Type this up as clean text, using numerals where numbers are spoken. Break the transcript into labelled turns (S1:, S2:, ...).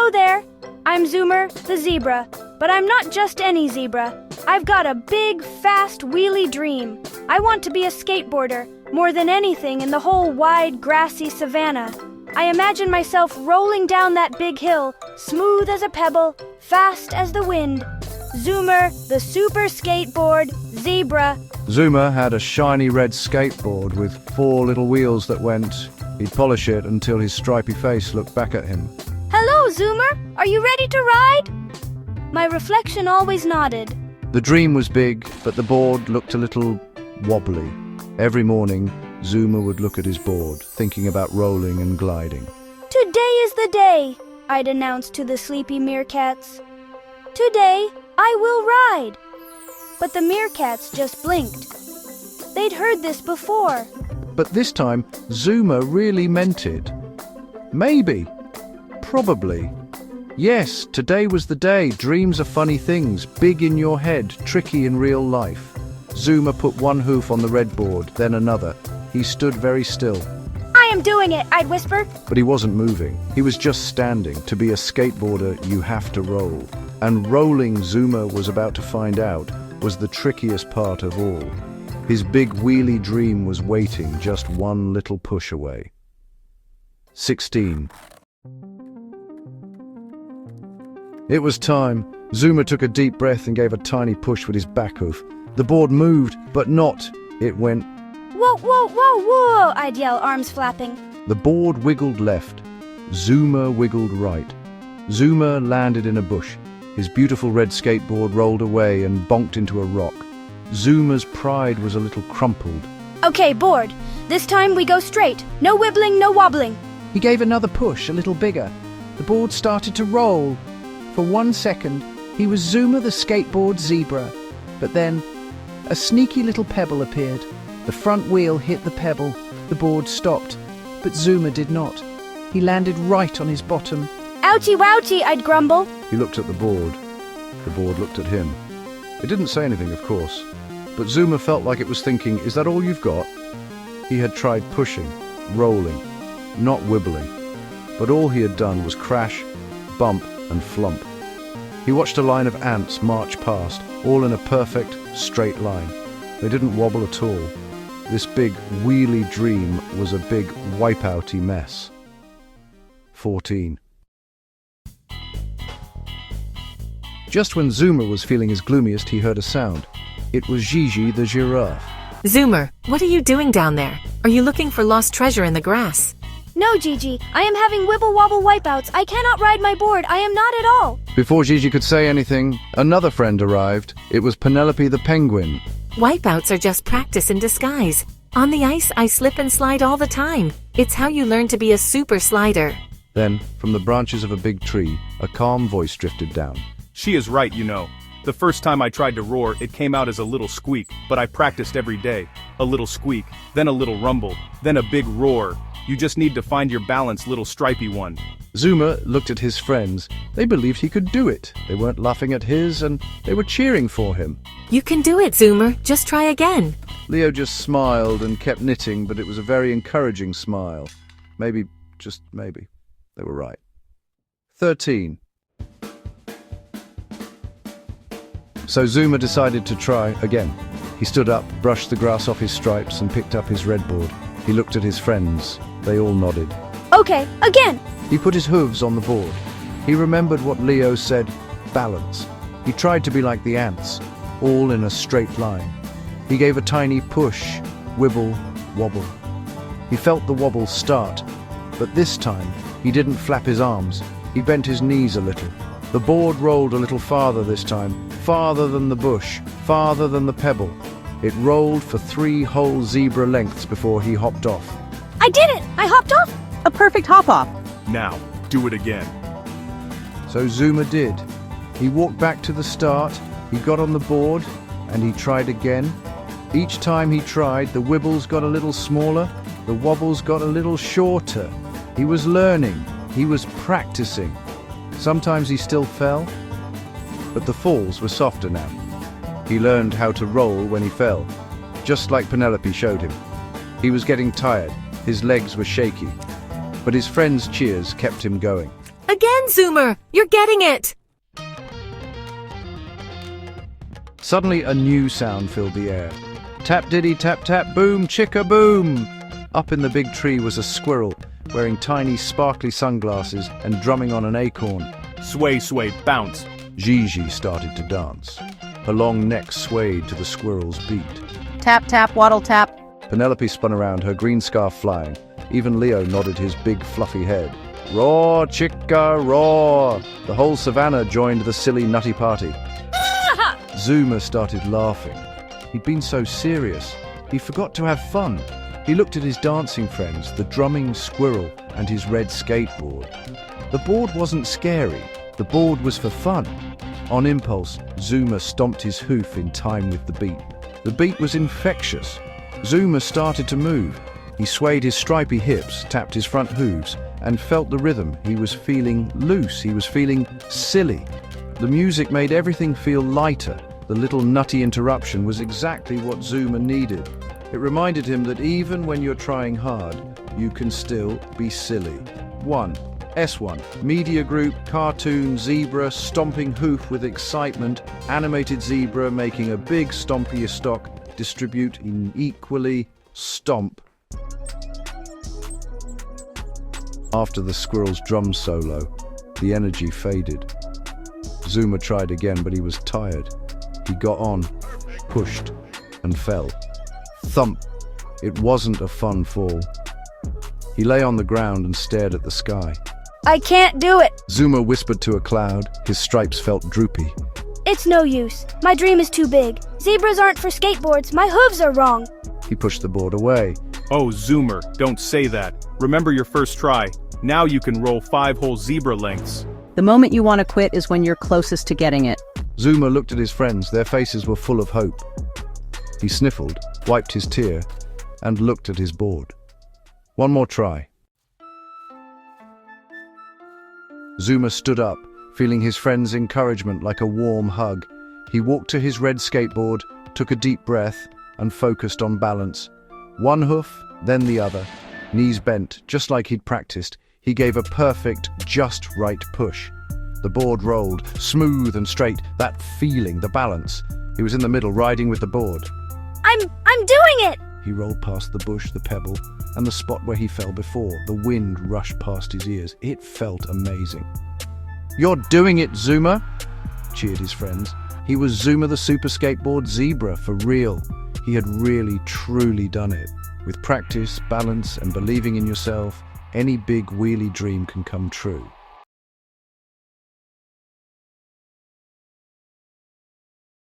S1: Hello there. I'm Zoomer, the zebra. But I'm not just any zebra. I've got a big, fast, wheelie dream. I want to be a skateboarder, more than anything in the whole wide, grassy savannah. I imagine myself rolling down that big hill, smooth as a pebble, fast as the wind. Zoomer, the super skateboard, zebra.
S2: Zoomer had a shiny red skateboard with 4 little wheels that went. He'd polish it until his stripy face looked back at him.
S1: Hello, Zoomer. Are you ready to ride? My reflection always nodded.
S2: The dream was big, but the board looked a little wobbly. Every morning, Zoomer would look at his board, thinking about rolling and gliding.
S1: Today is the day, I'd announce to the sleepy meerkats. Today, I will ride. But the meerkats just blinked. They'd heard this before.
S2: But this time, Zoomer really meant it. Maybe. Probably. Yes, today was the day. Dreams are funny things, big in your head, tricky in real life. Zoomer put one hoof on the red board, then another. He stood very still.
S1: I am doing it, I'd whisper.
S2: But he wasn't moving. He was just standing. To be a skateboarder, you have to roll. And rolling, Zoomer was about to find out, was the trickiest part of all. His big wheelie dream was waiting just one little push away. 16. It was time. Zoomer took a deep breath and gave a tiny push with his back hoof. The board moved, but not. It went.
S1: Whoa, whoa, whoa, whoa, I'd yell, arms flapping.
S2: The board wiggled left. Zoomer wiggled right. Zoomer landed in a bush. His beautiful red skateboard rolled away and bonked into a rock. Zoomer's pride was a little crumpled.
S1: Okay, board. This time we go straight. No wibbling, no wobbling.
S3: He gave another push, a little bigger. The board started to roll. For 1 second, he was Zoomer the skateboard zebra. But then, a sneaky little pebble appeared. The front wheel hit the pebble. The board stopped. But Zoomer did not. He landed right on his bottom.
S1: Ouchie wouchie, I'd grumble.
S2: He looked at the board. The board looked at him. It didn't say anything, of course. But Zoomer felt like it was thinking, is that all you've got? He had tried pushing, rolling, not wibbling. But all he had done was crash, bump, and flump. He watched a line of ants march past, all in a perfect, straight line. They didn't wobble at all. This big, wheelie dream was a big, wipeouty mess. 14. Just when Zoomer was feeling his gloomiest, he heard a sound. It was Gigi the giraffe.
S4: Zoomer, what are you doing down there? Are you looking for lost treasure in the grass?
S1: No, Gigi. I am having wibble-wobble wipeouts. I cannot ride my board. I am not at all.
S2: Before Gigi could say anything, another friend arrived. It was Penelope the penguin.
S4: Wipeouts are just practice in disguise. On the ice, I slip and slide all the time. It's how you learn to be a super slider.
S2: Then, from the branches of a big tree, a calm voice drifted down.
S5: She is right, you know. The first time I tried to roar, it came out as a little squeak, but I practiced every day. A little squeak, then a little rumble, then a big roar. You just need to find your balance, little stripy one.
S2: Zoomer looked at his friends. They believed he could do it. They weren't laughing at his, and they were cheering for him.
S4: You can do it, Zoomer. Just try again.
S2: Leo just smiled and kept knitting, but it was a very encouraging smile. Maybe, just maybe, they were right. 13. So Zoomer decided to try again. He stood up, brushed the grass off his stripes, and picked up his red board. He looked at his friends. They all nodded.
S1: Okay, again.
S2: He put his hooves on the board. He remembered what Leo said, balance. He tried to be like the ants, all in a straight line. He gave a tiny push, wibble, wobble. He felt the wobble start, but this time he didn't flap his arms. He bent his knees a little. The board rolled a little farther this time, farther than the bush, farther than the pebble. It rolled for 3 whole zebra lengths before he hopped off.
S1: I did it! I hopped off!
S3: A perfect hop-off.
S5: Now, do it again.
S2: So Zoomer did. He walked back to the start, he got on the board, and he tried again. Each time he tried, the wibbles got a little smaller, the wobbles got a little shorter. He was learning, he was practicing. Sometimes he still fell, but the falls were softer now. He learned how to roll when he fell, just like Penelope showed him. He was getting tired, his legs were shaky, but his friends' cheers kept him going.
S4: Again, Zoomer! You're getting it!
S2: Suddenly, a new sound filled the air. Tap diddy tap tap boom chicka boom! Up in the big tree was a squirrel, wearing tiny sparkly sunglasses and drumming on an acorn.
S5: Sway, sway, bounce.
S2: Gigi started to dance. Her long neck swayed to the squirrel's beat.
S6: Tap, tap, waddle, tap.
S2: Penelope spun around, her green scarf flying. Even Leo nodded his big fluffy head. Roar, chicka, roar! The whole savannah joined the silly nutty party. Zoomer started laughing. He'd been so serious. He forgot to have fun. He looked at his dancing friends, the drumming squirrel and his red skateboard. The board wasn't scary. The board was for fun. On impulse, Zoomer stomped his hoof in time with the beat. The beat was infectious. Zoomer started to move. He swayed his stripy hips, tapped his front hooves, and felt the rhythm. He was feeling loose. He was feeling silly. The music made everything feel lighter. The little nutty interruption was exactly what Zoomer needed. It reminded him that even when you're trying hard, you can still be silly. S1. Media group, cartoon, zebra, stomping hoof with excitement, animated zebra making a big stompy stock, distribute in equally, stomp. After the squirrel's drum solo, the energy faded. Zoomer tried again, but he was tired. He got on, pushed, and fell. Thump! It wasn't a fun fall. He lay on the ground and stared at the sky.
S1: I can't do it.
S2: Zoomer whispered to a cloud. His stripes felt droopy.
S1: It's no use. My dream is too big. Zebras aren't for skateboards. My hooves are wrong.
S2: He pushed the board away.
S5: Oh, Zoomer, don't say that. Remember your first try. Now you can roll 5 whole zebra lengths.
S6: The moment you want to quit is when you're closest to getting it.
S2: Zoomer looked at his friends. Their faces were full of hope. He sniffled, wiped his tear, and looked at his board. One more try. Zoomer stood up, feeling his friend's encouragement like a warm hug. He walked to his red skateboard, took a deep breath, and focused on balance. One hoof, then the other. Knees bent, just like he'd practiced. He gave a perfect, just right push. The board rolled, smooth and straight, that feeling, the balance. He was in the middle, riding with the board.
S1: I'm doing it!
S2: He rolled past the bush, the pebble, and the spot where he fell before. The wind rushed past his ears. It felt amazing. You're doing it, Zoomer! Cheered his friends. He was Zoomer the Super Skateboard Zebra, for real. He had really, truly done it. With practice, balance, and believing in yourself, any big wheelie dream can come true.